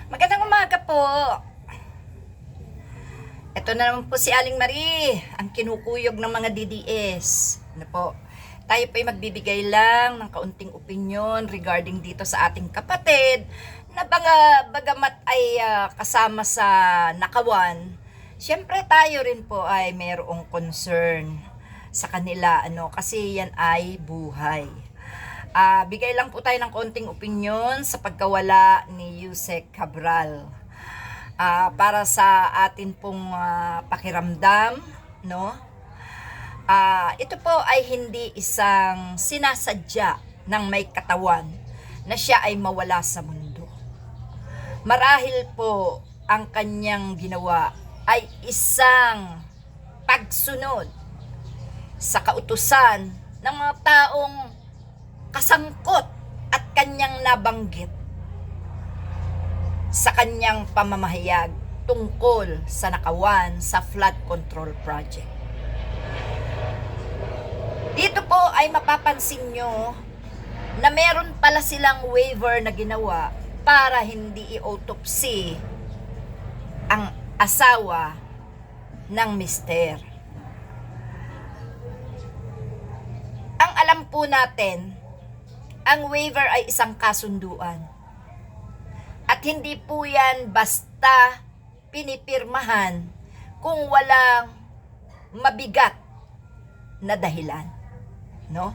Magandang umaga po. Ito na naman po si Aling Marie, ang kinukuyog ng mga DDS. Ano po? Tayo po ay magbibigay lang ng kaunting opinyon regarding dito sa ating kapatid na bagamat ay kasama sa nakawan. Siyempre tayo rin po ay mayroong concern sa kanila kasi yan ay buhay. Bigay lang po tayo ng konting opinyon sa pagkawala ni Yusek Cabral. Para sa atin pong pakiramdam, no? Ito po ay hindi isang sinasadya ng may katawan na siya ay mawala sa mundo. Marahil po ang kanyang ginawa ay isang pagsunod sa kautusan ng mga taong kasangkot at kanyang nabanggit sa kanyang pamamahayag tungkol sa nakawan sa flood control project. Dito po ay mapapansin nyo na meron pala silang waiver na ginawa para hindi i-autopsy ang asawa ng mister. Ang alam po natin, ang waiver ay isang kasunduan. At hindi po yan basta pinipirmahan kung walang mabigat na dahilan. No?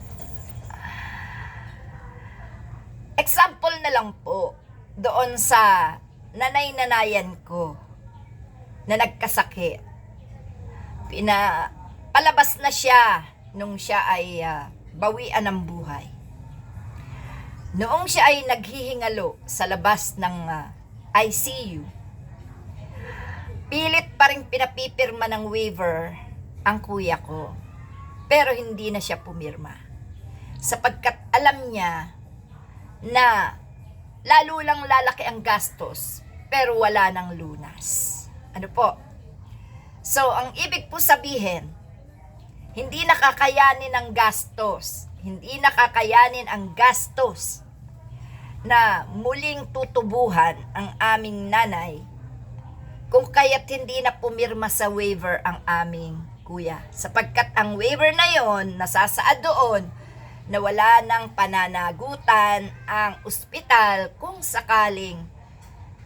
Example na lang po doon sa nanay-nanayan ko na nagkasakit. Palabas na siya nung siya ay bawian ng buhay. Noong siya ay naghihingalo sa labas ng ICU, pilit pa rin pinapipirma ng waiver ang kuya ko. Pero hindi na siya pumirma. Sapagkat alam niya na lalo lang lalaki ang gastos, pero wala nang lunas. Ano po? So, ang ibig po sabihin, hindi nakakayanin ang gastos. Hindi nakakayanin ang gastos na muling tutubuhan ang aming nanay kung kaya't hindi na pumirma sa waiver ang aming kuya. Sapagkat ang waiver na yon, nasasaad doon na wala ng pananagutan ang ospital kung sakaling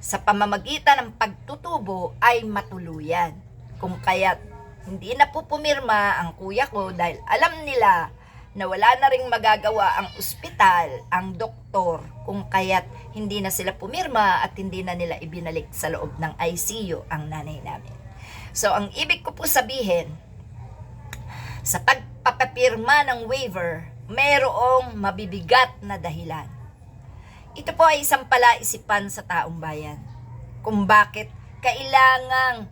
sa pamamagitan ng pagtutubo ay matuluyan. Kung kaya't hindi na po pumirma ang kuya ko dahil alam nila na wala na ring magagawa ang ospital, ang doktor, kung kaya't hindi na sila pumirma at hindi na nila ibinalik sa loob ng ICU ang nanay namin. So, ang ibig ko po sabihin, sa pagpapapirma ng waiver, mayroong mabibigat na dahilan. Ito po ay isang palaisipan sa taong bayan kung bakit kailangang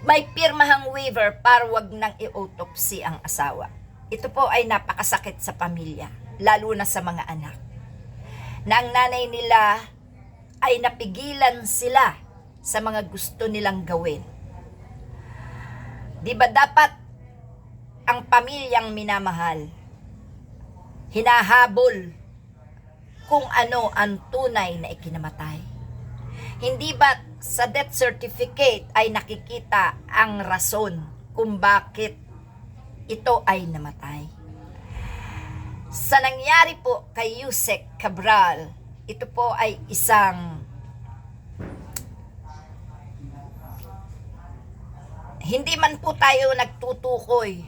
may pirmahang waiver para wag nang i-autopsy ang asawa. Ito po ay napakasakit sa pamilya, lalo na sa mga anak. Na ang nanay nila ay napigilan sila sa mga gusto nilang gawin. Di ba dapat ang pamilyang minamahal, hinahabol kung ano ang tunay na ikinamatay? Hindi ba sa death certificate ay nakikita ang rason kung bakit ito ay namatay? Sa nangyari po kay Yusek Cabral, ito po ay isang hindi man po tayo nagtutukoy,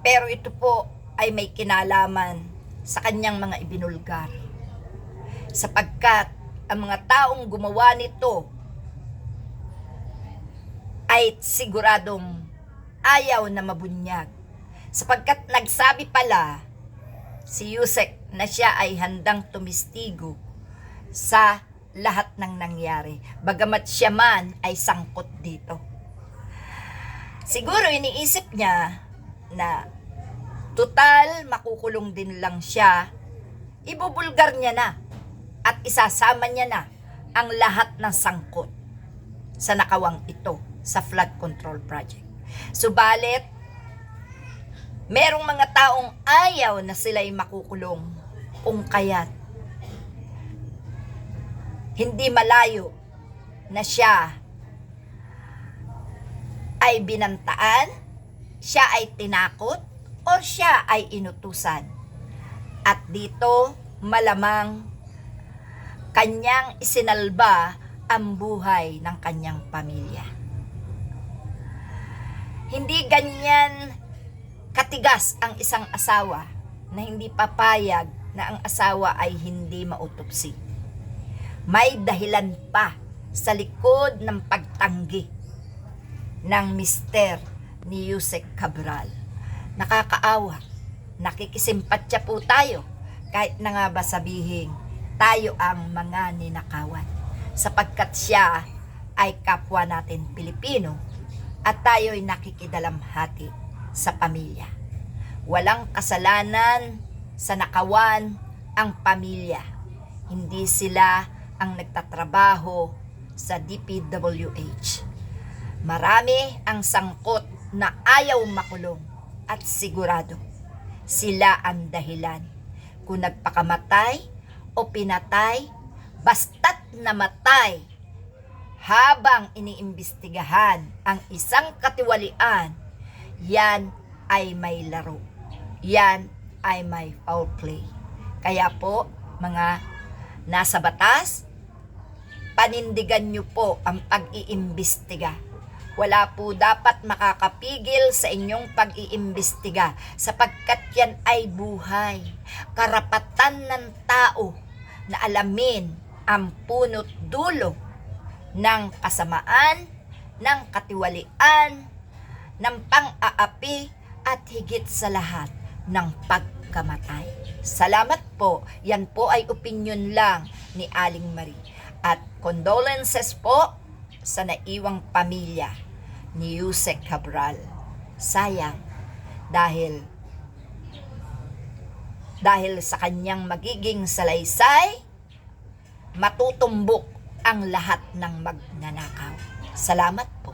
pero ito po ay may kinalaman sa kanyang mga ibinulgar. Sapagkat ang mga taong gumawa nito ay siguradong ayaw na mabunyag. Sapagkat nagsabi pala si Yusek na siya ay handang tumistigo sa lahat ng nangyari, bagamat siya man ay sangkot dito. Siguro iniisip niya na total makukulong din lang siya, ibubulgar niya na at isasama niya na ang lahat ng sangkot sa nakawang ito sa flood control project. Subalit, merong mga taong ayaw na sila'y makukulong kung kaya't hindi malayo na siya ay binantaan, siya ay tinakot, o siya ay inutusan. At dito, malamang kanyang isinalba ang buhay ng kanyang pamilya. Hindi ganyan katigas ang isang asawa na hindi papayag na ang asawa ay hindi mautupsi. May dahilan pa sa likod ng pagtanggi ng mister ni Yusek Cabral. Nakakaawa, nakikisimpatya po tayo kahit na nga ba sabihin tayo ang mga ninakawan, sapagkat siya ay kapwa natin Pilipino at tayo ay nakikidalamhati sa pamilya. Walang kasalanan sa nakawan ang pamilya. Hindi sila ang nagtatrabaho sa DPWH. Marami ang sangkot na ayaw makulong at sigurado sila ang dahilan kung nagpakamatay o pinatay, basta't namatay habang iniimbestigahan ang isang katiwalian, yan ay may laro. Yan ay may foul play. Kaya po, mga nasa batas, panindigan nyo po ang pag-iimbestiga. Wala po dapat makakapigil sa inyong pag-iimbestiga sapagkat yan ay buhay. Karapatan ng tao na alamin ang punot dulo ng kasamaan, ng katiwalian, ng pang-aapi at higit sa lahat ng pagkamatay. Salamat po. Yan po ay opinion lang ni Aling Marie. At condolences po sa naiwang pamilya ni Yusek Cabral. Sayang dahil sa kanyang magiging salaysay, matutumbok ang lahat ng magnanakaw. Salamat po.